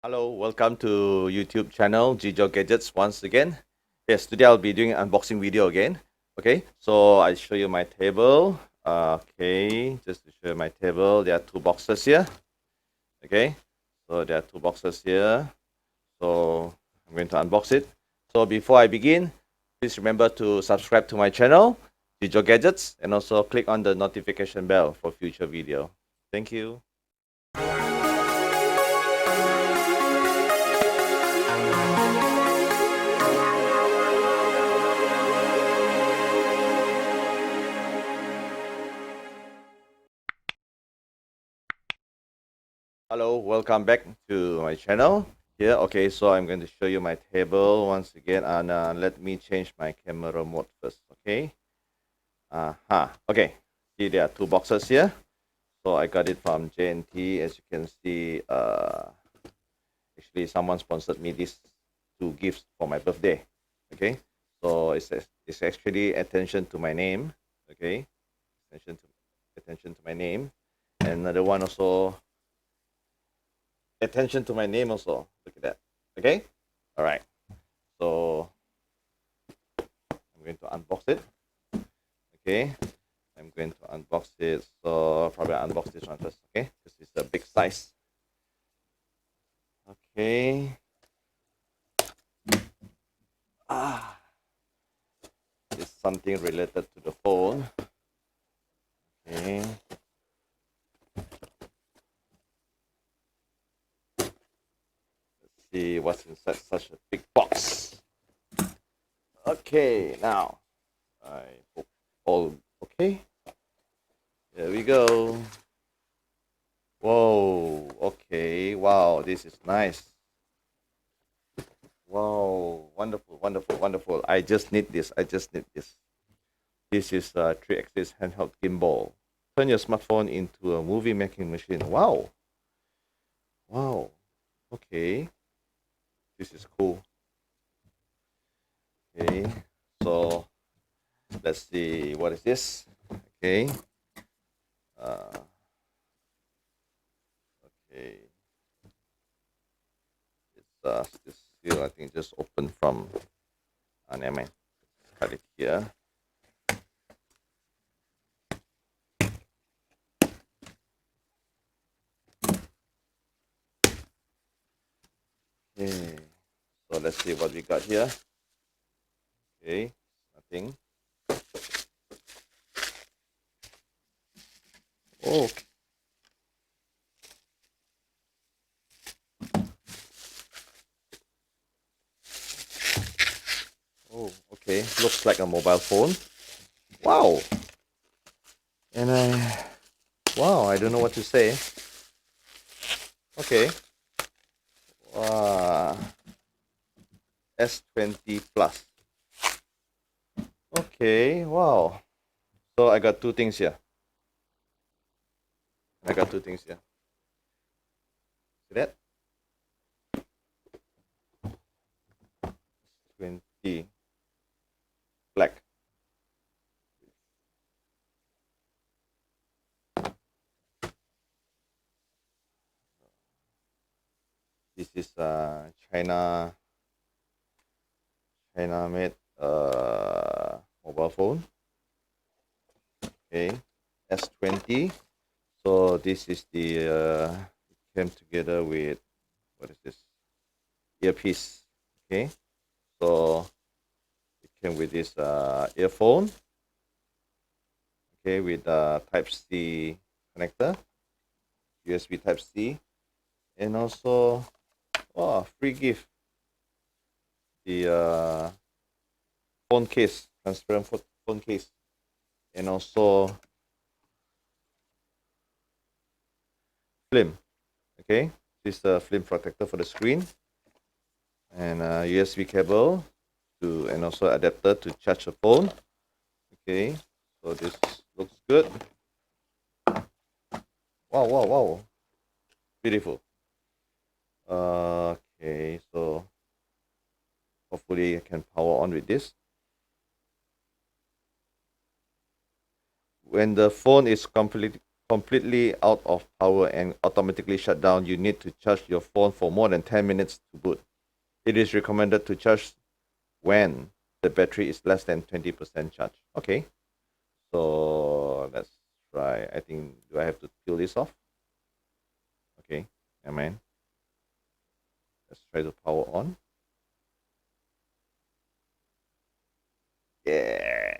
Hello, welcome to YouTube channel GIJO Gadgets once again. Yes, today I'll be doing an unboxing video again. Okay, so I show you my table. Okay, just to show you my table, there are two boxes here. Okay, so there are two boxes here. So I'm going to unbox it. So before I begin, please remember to subscribe to my channel, GIJO Gadgets, and also click on the notification bell for future video. Thank you. Hello, welcome back to my channel. Here, okay, so I'm going to show you my table once again, and let me change my camera mode first. Okay. Okay. See, there are two boxes here. So I got it from J&T. As you can see, actually someone sponsored me these two gifts for my birthday. Okay. So it's actually attention to my name. Okay. Attention to my name, and another one also. Attention to my name also. Look at that. Okay. All right. So I'm going to unbox it. Okay. I'm going to unbox it. So probably unbox this one first. Okay. This is a big size. Okay. It's something related to the phone. Okay. See what's inside such a big box. Okay, now I hope all okay. There we go. Whoa, okay, wow, this is nice. Wow, wonderful, wonderful, wonderful. I just need this. This is a 3-axis handheld gimbal. Turn your smartphone into a movie making machine. Wow. Wow. Okay. This is cool. Okay, so let's see, what is this? Okay. Okay. It's this seal, I think, just open from. Never mind. Cut it here. Okay. So let's see what we got here. Okay, nothing. Oh. Oh, okay. Looks like a mobile phone. Wow. And wow, I don't know what to say. Okay. S20 Plus. Okay, wow. So I got two things here. See that? 20 black. This is China made mobile phone. Okay, S20. So this is the it came together with, what is this? Earpiece. Okay, so it came with this earphone. Okay, with Type C connector, USB Type C, and also free gift, the phone case, transparent phone case, and also film. Okay, this is a film protector for the screen, and USB cable to, and also adapter to charge the phone. Okay, so this looks good. Wow, wow, wow, beautiful. Okay, so hopefully I can power on with this. When the phone is completely out of power and automatically shut down, you need to charge your phone for more than 10 minutes to boot. It is recommended to charge when the battery is less than 20% charge. Okay, so let's try. I think, do I have to peel this off? Okay, never mind. Let's try to power on. Yeah,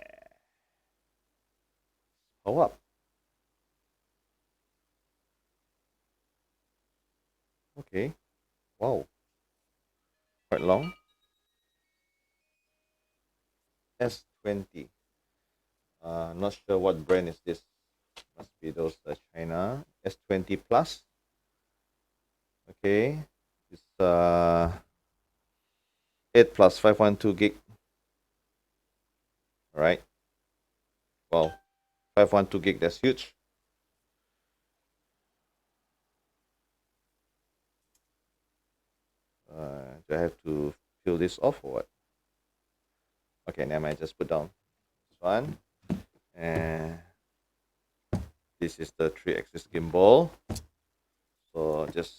power up. Okay, wow, quite long. S20. Not sure what brand is this. Must be those China. S20 Plus. Okay, it's 8 plus 512 gig. All right. Wow, 512 gig. That's huge. Do I have to peel this off or what? Okay, never mind. Just put down this one, and this is the 3-axis gimbal. So just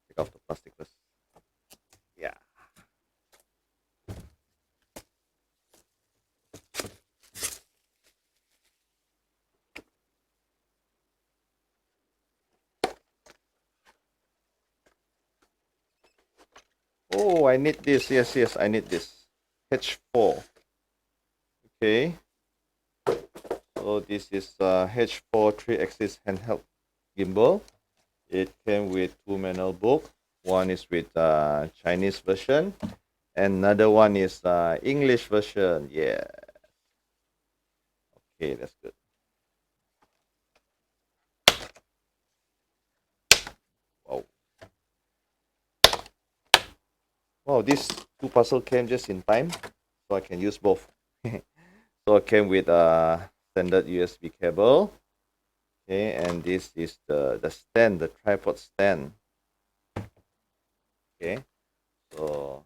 take off the plastic first. Yeah. Oh, I need this. Yes, I need this. H4. Okay. So this is H4 3-axis handheld gimbal. It came with 2 manual book. One is with Chinese version, and another one is English version. Yeah. Okay, that's good. Wow. Wow, these 2 parcel came just in time, so I can use both. So it came with a standard USB cable. Okay, and this is the stand, the tripod stand. Okay, so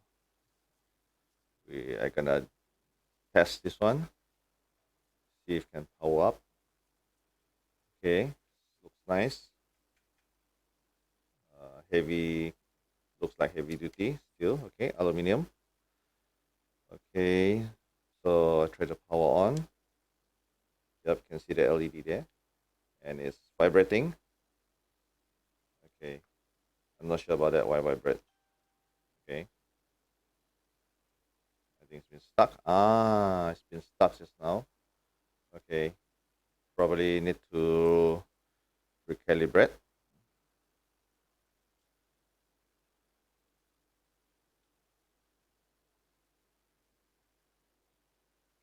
we are gonna test this one. See if it can power up. Okay, looks nice. Heavy, looks like heavy duty still. Okay, aluminium. Okay, so I try to power on. Yep, you can see the LED there, and it's vibrating. Okay, I'm not sure about that. Why vibrate? Okay, I think it's been stuck. It's been stuck just now. Okay, probably need to recalibrate.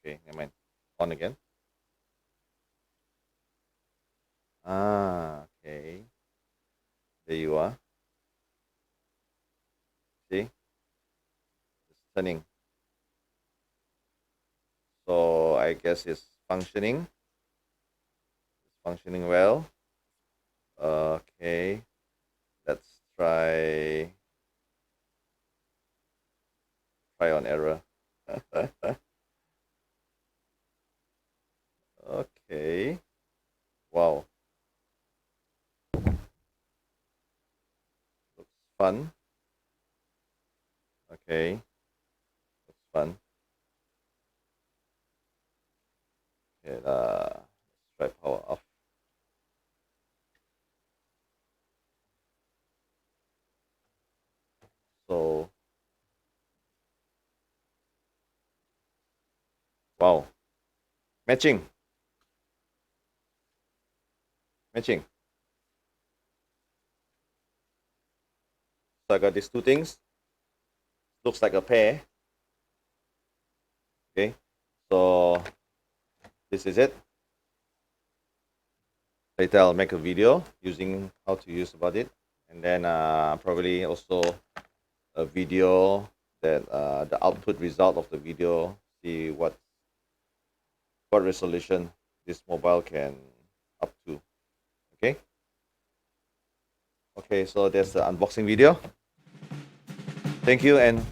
Okay, never mind. On again. Okay. There you are. See? It's turning. So I guess it's functioning. It's functioning well. Okay. Let's try on error. Okay. Wow. Looks fun. Okay. Looks fun. Okay, let's try power off. So wow. Matching. Matching. So I got these 2 things. Looks like a pair. Okay. So this is it. Later I'll make a video using how to use about it, and then probably also a video that the output result of the video, see what resolution this mobile can up to. Okay, so there's the unboxing video. Thank you, and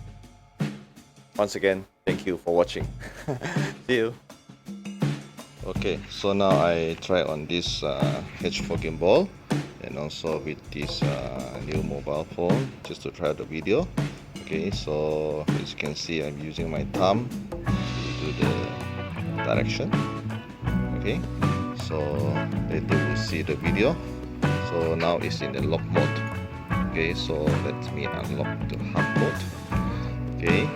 once again, thank you for watching. See you. Okay, so now I try on this H4 gimbal and also with this new mobile phone just to try the video. Okay, so as you can see, I'm using my thumb to do the direction. Okay, so later we'll see the video. So now it's in the lock mode. Okay, so let me unlock the hard mode. Okay,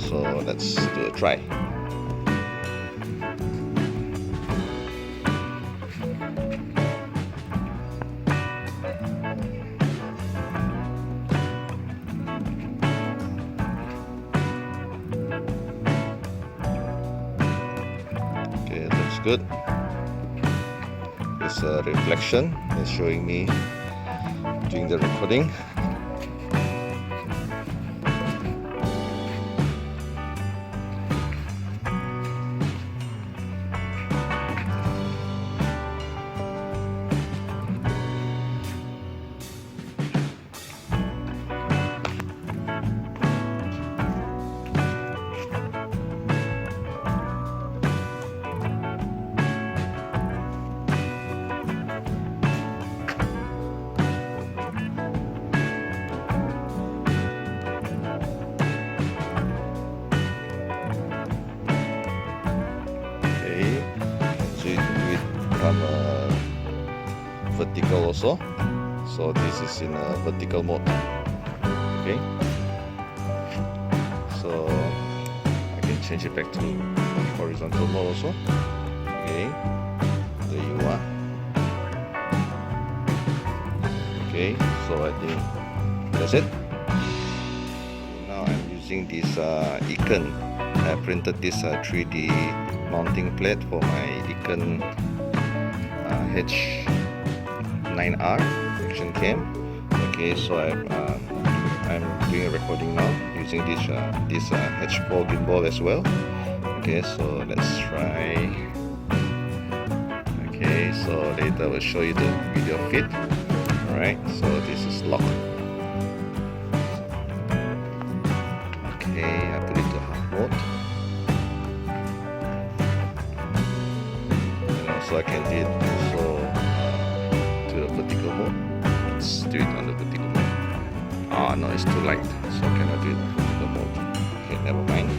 so let's do a try. Okay, looks good. This reflection is showing me doing the recording. Vertical also, so this is in a vertical mode. Okay, so I can change it back to horizontal mode also. Okay, there you are. Okay, so I think that's it. Now I'm using this Icon. I printed this 3D mounting plate for my Icon H9R action cam. Okay, so I'm doing a recording now using this H4 gimbal as well. Okay, so let's try. Okay, so later I will show you the video feed. Alright, so this is locked. Okay, I put it to half mode. And also I can do it also to the vertical mode. Let's do it on the vertical mode. Ah, no, it's too light, so I cannot do it on the vertical mode. Okay, never mind.